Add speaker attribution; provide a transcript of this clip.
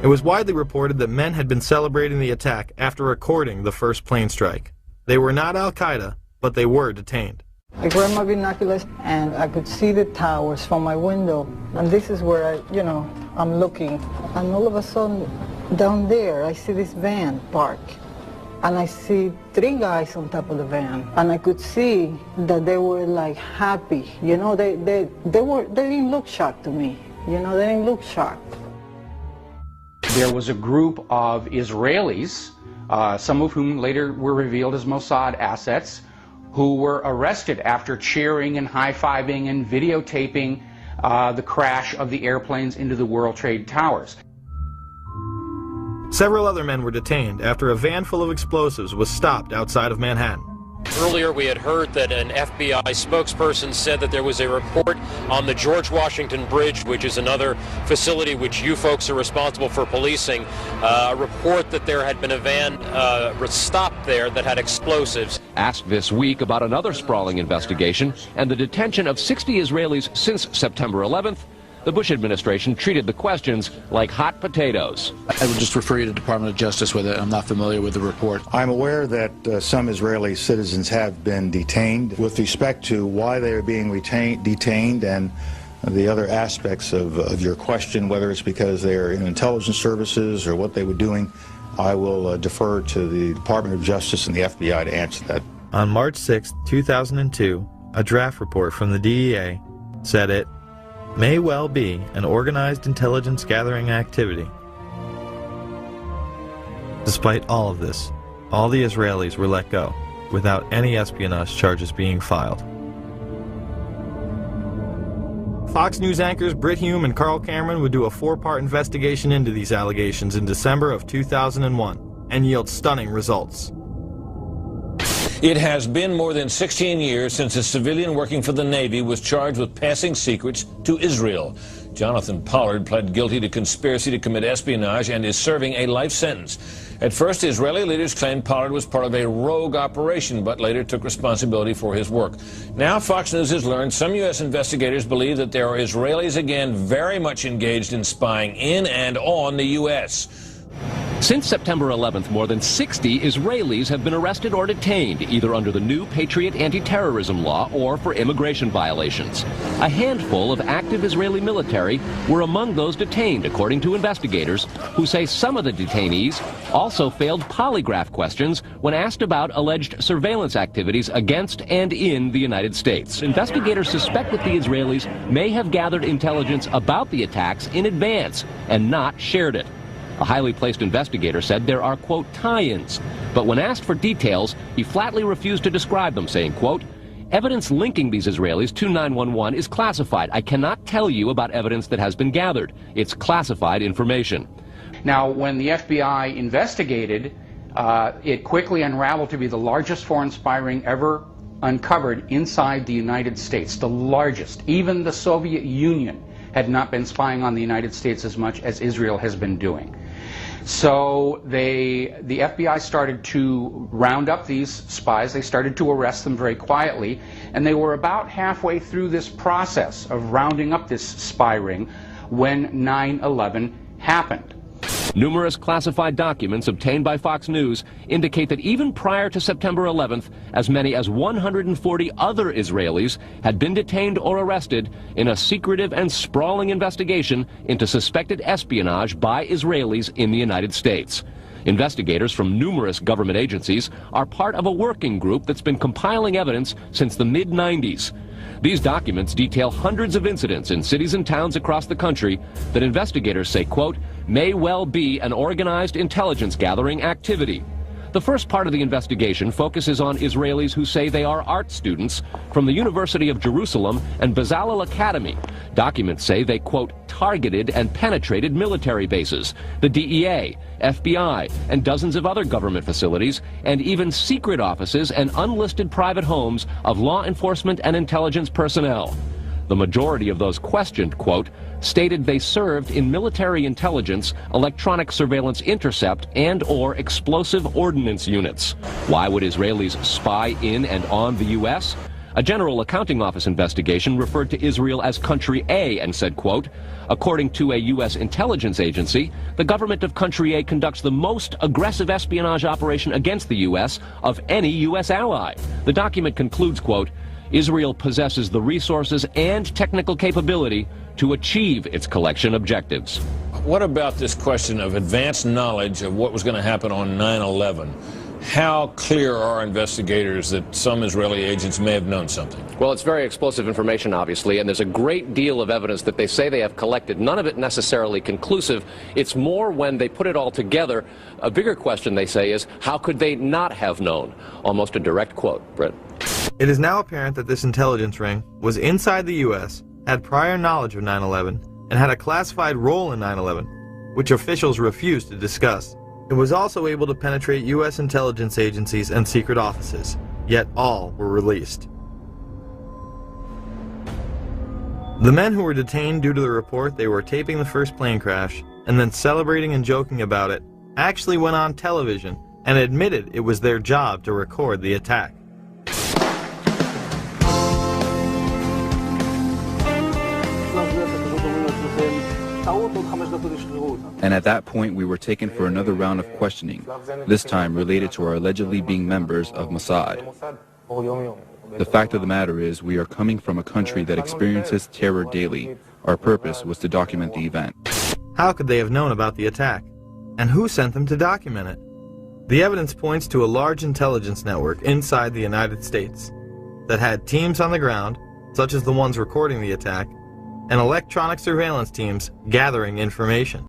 Speaker 1: It was widely reported that men had been celebrating the attack after recording the first plane strike. They were not Al-Qaeda, but they were detained.
Speaker 2: I grabbed my binoculars and I could see the towers from my window. And this is where I'm looking. And all of a sudden, down there, I see this van park. And I see 3 guys on top of the van. And I could see that they were like happy. You know, they didn't look shocked to me. You know, they didn't look shocked.
Speaker 3: There was a group of Israelis, some of whom later were revealed as Mossad assets, who were arrested after cheering and high-fiving and videotaping the crash of the airplanes into the World Trade Towers.
Speaker 1: Several other men were detained after a van full of explosives was stopped outside of Manhattan.
Speaker 4: Earlier we had heard that an FBI spokesperson said that there was a report on the George Washington Bridge, which is another facility which you folks are responsible for policing, a report that there had been a van stopped there that had explosives.
Speaker 5: Asked this week about another sprawling investigation and the detention of 60 Israelis since September 11th, the Bush administration treated the questions like hot potatoes.
Speaker 6: I would just refer you to the Department of Justice with it. I'm not familiar with the report.
Speaker 7: I'm aware that some Israeli citizens have been detained. With respect to why they are being detained and the other aspects of your question, whether it's because they are in intelligence services or what they were doing, I will defer to the Department of Justice and the FBI to answer that.
Speaker 1: On March 6, 2002, a draft report from the DEA said it may well be an organized intelligence gathering activity. Despite all of this, all the Israelis were let go, without any espionage charges being filed. Fox News anchors Brit Hume and Carl Cameron would do a 4-part investigation into these allegations in December of 2001 and yield stunning results.
Speaker 8: It has been more than 16 years since a civilian working for the Navy was charged with passing secrets to Israel. Jonathan Pollard pled guilty to conspiracy to commit espionage and is serving a life sentence. At first, Israeli leaders claimed Pollard was part of a rogue operation, but later took responsibility for his work. Now, Fox News has learned some U.S. investigators believe that there are Israelis again very much engaged in spying in and on the U.S.
Speaker 5: Since September 11th, more than 60 Israelis have been arrested or detained, either under the new Patriot anti-terrorism law or for immigration violations. A handful of active Israeli military were among those detained, according to investigators, who say some of the detainees also failed polygraph questions when asked about alleged surveillance activities against and in the United States. Investigators suspect that the Israelis may have gathered intelligence about the attacks in advance and not shared it. A highly placed investigator said there are, quote, tie-ins, but when asked for details, he flatly refused to describe them, saying, quote, evidence linking these Israelis to 911 is classified. I cannot tell you about evidence that has been gathered. It's classified information.
Speaker 3: Now, when the FBI investigated, it quickly unraveled to be the largest foreign spy ring ever uncovered inside the United States, the largest. Even the Soviet Union had not been spying on the United States as much as Israel has been doing. So the FBI started to round up these spies. They started to arrest them very quietly, and they were about halfway through this process of rounding up this spy ring when 9/11 happened.
Speaker 5: Numerous classified documents obtained by Fox News indicate that even prior to September 11th, as many as 140 other Israelis had been detained or arrested in a secretive and sprawling investigation into suspected espionage by Israelis in the United States. Investigators from numerous government agencies are part of a working group that's been compiling evidence since the mid-90s. These documents detail hundreds of incidents in cities and towns across the country that investigators say, quote, may well be an organized intelligence gathering activity. The first part of the investigation focuses on Israelis who say they are art students from the University of Jerusalem and Bezalel Academy. Documents say they, quote, targeted and penetrated military bases, the DEA, FBI, and dozens of other government facilities, and even secret offices and unlisted private homes of law enforcement and intelligence personnel. The majority of those questioned, quote, stated they served in military intelligence, electronic surveillance intercept, and or explosive ordnance units. Why would Israelis spy in and on the U.S.? A General Accounting Office investigation referred to Israel as Country A and said, quote, according to a U.S. intelligence agency, the government of Country A conducts the most aggressive espionage operation against the U.S. of any U.S. ally. The document concludes, quote, Israel possesses the resources and technical capability to achieve its collection objectives.
Speaker 8: What about this question of advanced knowledge of what was going to happen on 9/11? How clear are investigators that some Israeli agents may have known something?
Speaker 5: Well, it's very explosive information, obviously, and there's a great deal of evidence that they say they have collected, none of it necessarily conclusive. It's more when they put it all together. A bigger question, they say, is how could they not have known? Almost a direct quote, Britt.
Speaker 1: It is now apparent that this intelligence ring was inside the U.S., had prior knowledge of 9/11, and had a classified role in 9/11, which officials refused to discuss. It was also able to penetrate U.S. intelligence agencies and secret offices, yet all were released. The men who were detained due to the report they were taping the first plane crash and then celebrating and joking about it actually went on television and admitted it was their job to record the attack.
Speaker 9: And at that point we were taken for another round of questioning, this time related to our allegedly being members of Mossad. The fact of the matter is we are coming from a country that experiences terror daily. Our purpose was to document the event.
Speaker 1: How could they have known about the attack? And who sent them to document it? The evidence points to a large intelligence network inside the United States that had teams on the ground, such as the ones recording the attack, and electronic surveillance teams gathering information.